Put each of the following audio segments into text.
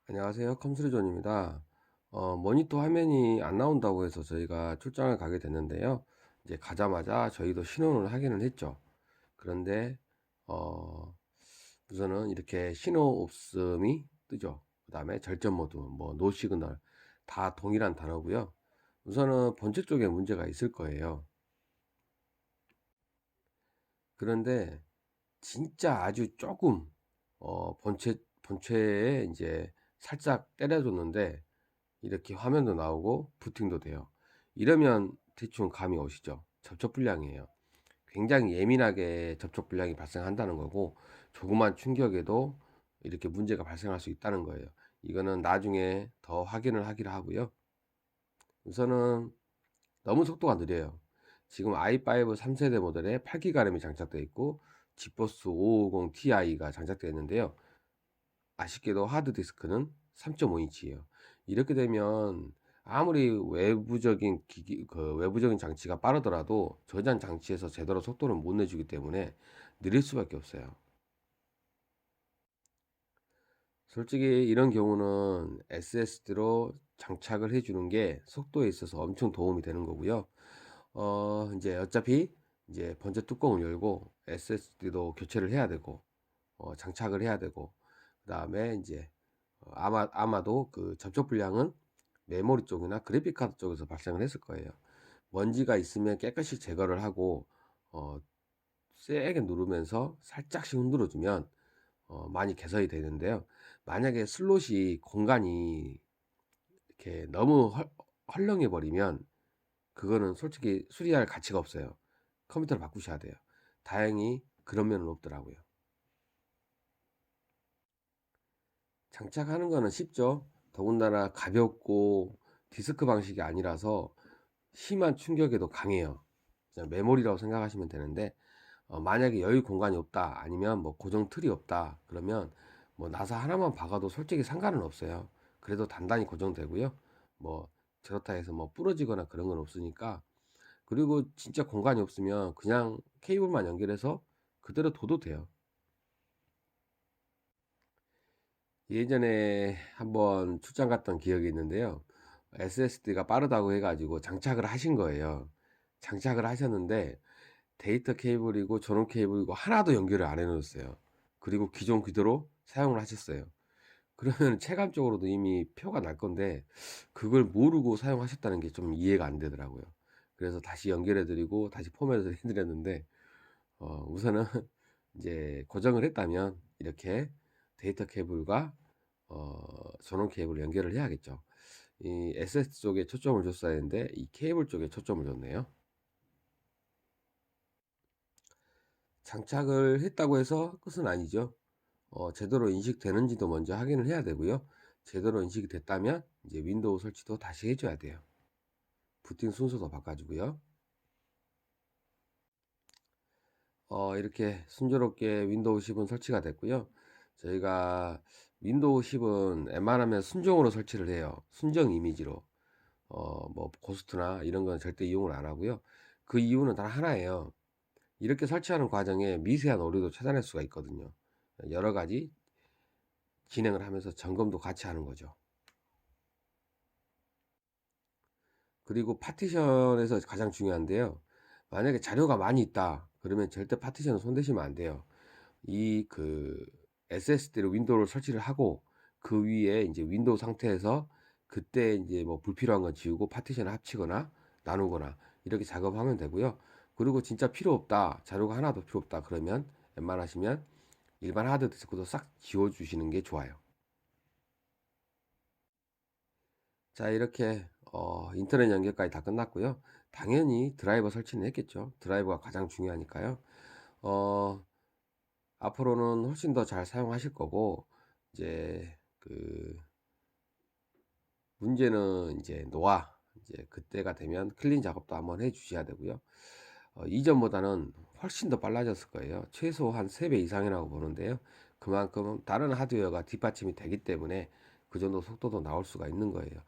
안녕하세요. 컴스리존입니다. 모니터 화면이 안 나온다고 해서 저희가 출장을 가게 됐는데요. 이제 가자마자 저희도 신호를 하기는 했죠. 그런데, 어, 우선은 이렇게 신호 없음이 뜨죠. 그 다음에 절전 모드, 노 시그널 다 동일한 단어고요. 우선은 본체 쪽에 문제가 있을 거예요. 그런데 진짜 아주 조금, 본체에 이제 살짝 때려줬는데 이렇게 화면도 나오고 부팅도 돼요. 이러면 대충 감이 오시죠. 접촉 불량이에요. 굉장히 예민하게 접촉 불량이 발생한다는 거고, 조그만 충격에도 이렇게 문제가 발생할 수 있다는 거예요. 이거는 나중에 더 확인을 하기로 하고요. 우선은 너무 속도가 느려요. 지금 i5 3세대 모델에 8기가 램이 장착되어 있고 지포스 550 Ti가 장착되어 있는데요. 아쉽게도 하드디스크는 3.5인치예요. 이렇게 되면 아무리 외부적인 장치가 빠르더라도 저장 장치에서 제대로 속도를 못 내주기 때문에 느릴 수밖에 없어요. 솔직히 이런 경우는 SSD로 장착을 해주는 게 속도에 있어서 엄청 도움이 되는 거고요. 이제 어차피 이제 번째 뚜껑을 열고 SSD도 교체를 해야 되고, 장착을 해야 되고, 그 다음에 이제 아마도 그 접촉 불량은 메모리 쪽이나 그래픽 카드 쪽에서 발생을 했을 거예요. 먼지가 있으면 깨끗이 제거를 하고, 어, 세게 누르면서 살짝씩 흔들어 주면 많이 개선이 되는데요. 만약에 슬롯이 공간이 이렇게 너무 헐렁해 버리면 그거는 솔직히 수리할 가치가 없어요. 컴퓨터를 바꾸셔야 돼요. 다행히 그런 면은 없더라고요. 장착하는 거는 쉽죠. 더군다나 가볍고 디스크 방식이 아니라서 심한 충격에도 강해요. 그냥 메모리라고 생각하시면 되는데, 만약에 여유 공간이 없다, 아니면 뭐 고정 틀이 없다, 그러면 뭐 나사 하나만 박아도 솔직히 상관은 없어요. 그래도 단단히 고정되고요. 뭐 그렇다 해서 뭐 부러지거나 그런 건 없으니까. 그리고 진짜 공간이 없으면 그냥 케이블만 연결해서 그대로 둬도 돼요. 예전에 한번 출장 갔던 기억이 있는데요. SSD가 빠르다고 해가지고 장착을 하신 거예요. 장착을 하셨는데 데이터 케이블이고 전원 케이블이고 하나도 연결을 안 해놓았어요. 그리고 기존 그대로 사용을 하셨어요. 그러면 체감적으로도 이미 표가 날 건데 그걸 모르고 사용하셨다는 게 좀 이해가 안 되더라고요. 그래서 다시 연결해 드리고 다시 포맷을 해 드렸는데, 우선은 이제 고정을 했다면 이렇게 데이터 케이블과 전원 케이블 연결을 해야겠죠. 이 SS 쪽에 초점을 줬어야 했는데 이 케이블 쪽에 초점을 줬네요. 장착을 했다고 해서 끝은 아니죠. 제대로 인식되는지도 먼저 확인을 해야 되고요. 제대로 인식이 됐다면 이제 윈도우 설치도 다시 해줘야 돼요. 부팅 순서도 바꿔주고요. 이렇게 순조롭게 윈도우 10은 설치가 됐고요. 저희가 윈도우 10은 웬만하면 순정으로 설치를 해요. 순정 이미지로. 뭐 고스트나 이런 건 절대 이용을 안 하고요. 그 이유는 단 하나예요. 이렇게 설치하는 과정에 미세한 오류도 찾아낼 수가 있거든요. 여러 가지 진행을 하면서 점검도 같이 하는 거죠. 그리고 파티션에서 가장 중요한데요. 만약에 자료가 많이 있다, 그러면 절대 파티션을 손대시면 안 돼요. 이 SSD로 윈도우를 설치를 하고 그 위에 이제 윈도우 상태에서 그때 이제 뭐 불필요한 건 지우고 파티션을 합치거나 나누거나 이렇게 작업하면 되고요. 그리고 진짜 필요 없다, 자료가 하나도 필요 없다, 그러면 웬만하시면 일반 하드디스크도 싹 지워 주시는 게 좋아요. 자, 이렇게 인터넷 연결까지 다 끝났고요. 당연히 드라이버 설치는 했겠죠. 드라이버가 가장 중요하니까요. 어, 앞으로는 훨씬 더 잘 사용하실 거고, 이제 문제는 이제 노화, 이제 그때가 되면 클린 작업도 한번 해 주셔야 되고요. 이전보다는 훨씬 더 빨라졌을 거예요. 최소 한 3배 이상이라고 보는데요. 그만큼 다른 하드웨어가 뒷받침이 되기 때문에 그 정도 속도도 나올 수가 있는 거예요.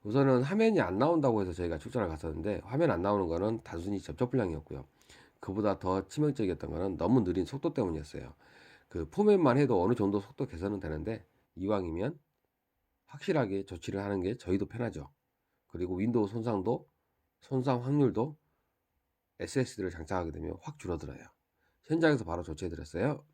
우선은 화면이 안 나온다고 해서 저희가 출전을 갔었는데, 화면 안 나오는 거는 단순히 접촉 불량이었고요. 그보다 더 치명적이었던 거는 너무 느린 속도 때문이었어요. 그 포맷만 해도 어느 정도 속도 개선은 되는데, 이왕이면 확실하게 조치를 하는 게 저희도 편하죠. 그리고 윈도우 손상 확률도 SSD를 장착하게 되면 확 줄어들어요. 현장에서 바로 조치해 드렸어요.